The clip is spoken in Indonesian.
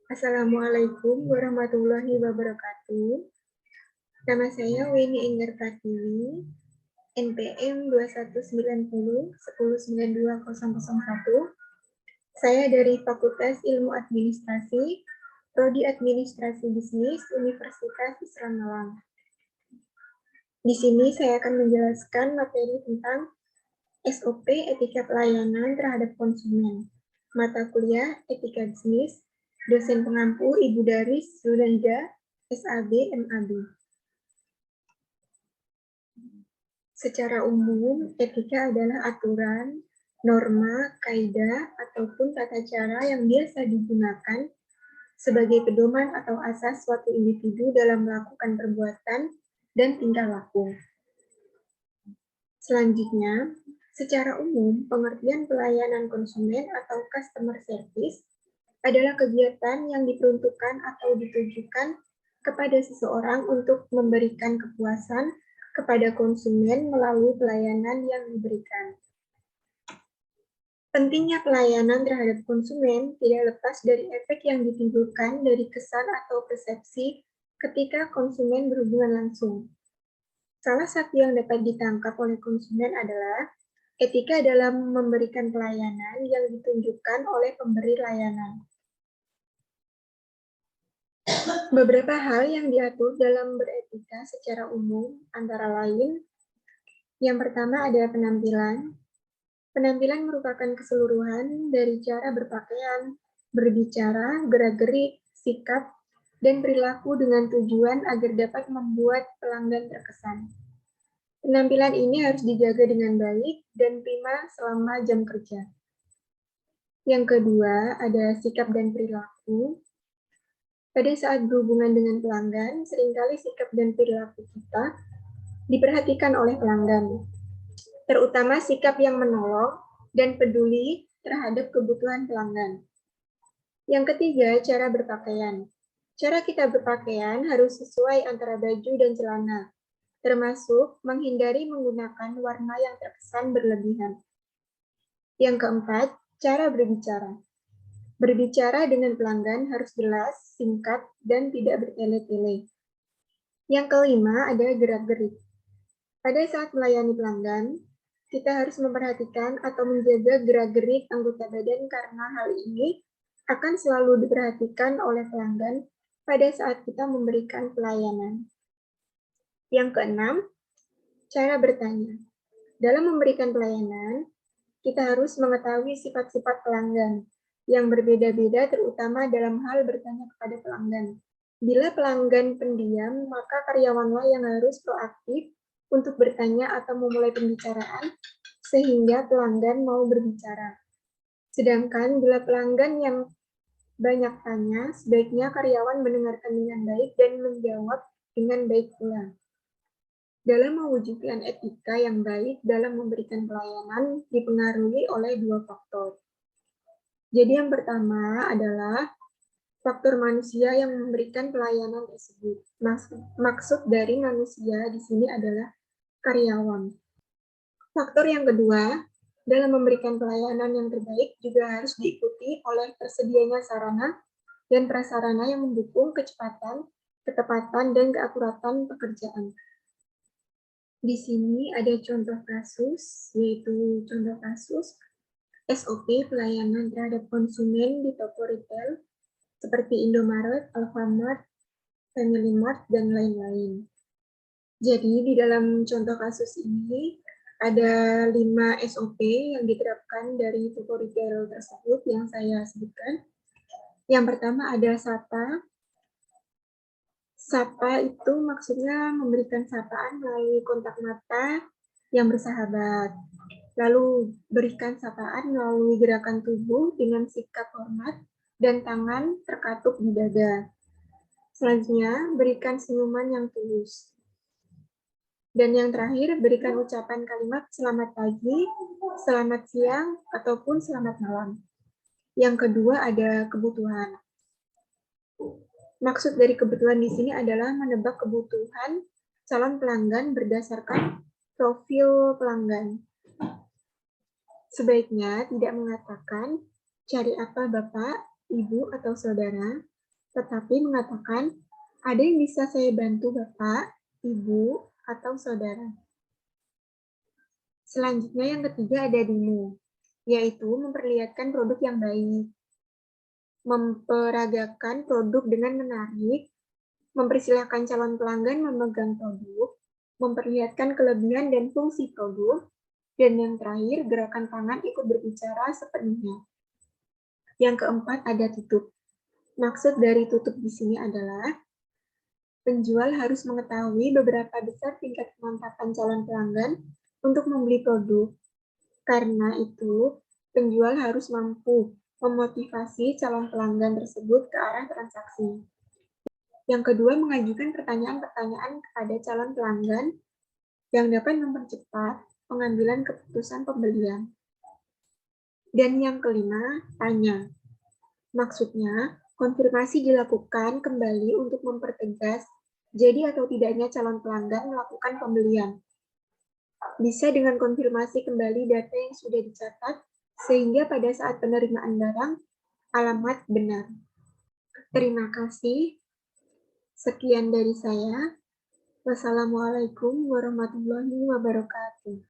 Assalamualaikum warahmatullahi wabarakatuh. Nama saya Weni Enggar Pratiwi, NPM 2190 1092001. Saya dari Fakultas Ilmu Administrasi, Prodi Administrasi Bisnis, Universitas Islam Malang. Di sini saya akan menjelaskan materi tentang SOP Etika Pelayanan Terhadap Konsumen, mata kuliah Etika Bisnis, dosen pengampu Ibu Daris Zulanda, SAB, MAB. Secara umum, etika adalah aturan, norma, kaidah, ataupun tata cara yang biasa digunakan sebagai pedoman atau asas suatu individu dalam melakukan perbuatan dan tingkah laku. Selanjutnya, secara umum, pengertian pelayanan konsumen atau customer service adalah kegiatan yang diperuntukkan atau ditujukan kepada seseorang untuk memberikan kepuasan kepada konsumen melalui pelayanan yang diberikan. Pentingnya pelayanan terhadap konsumen tidak lepas dari efek yang ditimbulkan dari kesan atau persepsi ketika konsumen berhubungan langsung. Salah satu yang dapat ditangkap oleh konsumen adalah etika dalam memberikan pelayanan yang ditunjukkan oleh pemberi layanan. Beberapa hal yang diatur dalam beretika secara umum antara lain, yang pertama ada penampilan. Penampilan merupakan keseluruhan dari cara berpakaian, berbicara, gerak-gerik, sikap, dan perilaku dengan tujuan agar dapat membuat pelanggan terkesan. Penampilan ini harus dijaga dengan baik dan prima selama jam kerja. Yang kedua, ada sikap dan perilaku. Pada saat berhubungan dengan pelanggan, seringkali sikap dan perilaku kita diperhatikan oleh pelanggan, terutama sikap yang menolong dan peduli terhadap kebutuhan pelanggan. Yang ketiga, cara berpakaian. Cara kita berpakaian harus sesuai antara baju dan celana, termasuk menghindari menggunakan warna yang terkesan berlebihan. Yang keempat, cara berbicara. Berbicara dengan pelanggan harus jelas, singkat, dan tidak bertele-tele. Yang kelima, ada gerak-gerik. Pada saat melayani pelanggan, kita harus memperhatikan atau menjaga gerak-gerik anggota badan karena hal ini akan selalu diperhatikan oleh pelanggan pada saat kita memberikan pelayanan. Yang keenam, cara bertanya. Dalam memberikan pelayanan, kita harus mengetahui sifat-sifat pelanggan yang berbeda-beda, terutama dalam hal bertanya kepada pelanggan. Bila pelanggan pendiam, maka karyawanlah yang harus proaktif untuk bertanya atau memulai pembicaraan sehingga pelanggan mau berbicara. Sedangkan bila pelanggan yang banyak tanya, sebaiknya karyawan mendengarkan dengan baik dan menjawab dengan baik pula. Dalam mewujudkan etika yang baik dalam memberikan pelayanan dipengaruhi oleh dua faktor. Jadi yang pertama adalah faktor manusia yang memberikan pelayanan tersebut. Maksud dari manusia di sini adalah karyawan. Faktor yang kedua, dalam memberikan pelayanan yang terbaik juga harus diikuti oleh tersedianya sarana dan prasarana yang mendukung kecepatan, ketepatan, dan keakuratan pekerjaan. Di sini ada contoh kasus, yaitu contoh kasus SOP pelayanan terhadap konsumen di toko retail seperti Indomaret, Alfamart, Family Mart, dan lain-lain. Jadi di dalam contoh kasus ini ada 5 SOP yang diterapkan dari toko retail tersebut yang saya sebutkan. Yang pertama ada SAPA. SAPA itu maksudnya memberikan sapaan melalui kontak mata yang bersahabat. Lalu berikan sapaan melalui gerakan tubuh dengan sikap hormat dan tangan terkatup di dada. Selanjutnya, berikan senyuman yang tulus. Dan yang terakhir, berikan ucapan kalimat selamat pagi, selamat siang, ataupun selamat malam. Yang kedua ada kebutuhan. Maksud dari kebutuhan di sini adalah menebak kebutuhan calon pelanggan berdasarkan profil pelanggan. Sebaiknya tidak mengatakan, cari apa Bapak, Ibu, atau Saudara, tetapi mengatakan, ada yang bisa saya bantu Bapak, Ibu, atau Saudara. Selanjutnya yang ketiga ada demo, yaitu memperlihatkan produk yang baik, memperagakan produk dengan menarik, mempersilahkan calon pelanggan memegang produk, memperlihatkan kelebihan dan fungsi produk, dan yang terakhir, gerakan tangan ikut berbicara sepenuhnya. Yang keempat ada tutup. Maksud dari tutup di sini adalah penjual harus mengetahui beberapa besar tingkat kemantapan calon pelanggan untuk membeli produk. Karena itu, penjual harus mampu memotivasi calon pelanggan tersebut ke arah transaksi. Yang kedua, mengajukan pertanyaan-pertanyaan kepada calon pelanggan yang dapat mempercepat pengambilan keputusan pembelian. Dan yang kelima, tanya. Maksudnya, konfirmasi dilakukan kembali untuk mempertegas jadi atau tidaknya calon pelanggan melakukan pembelian. Bisa dengan konfirmasi kembali data yang sudah dicatat, sehingga pada saat penerimaan barang, alamat benar. Terima kasih. Sekian dari saya. Wassalamualaikum warahmatullahi wabarakatuh.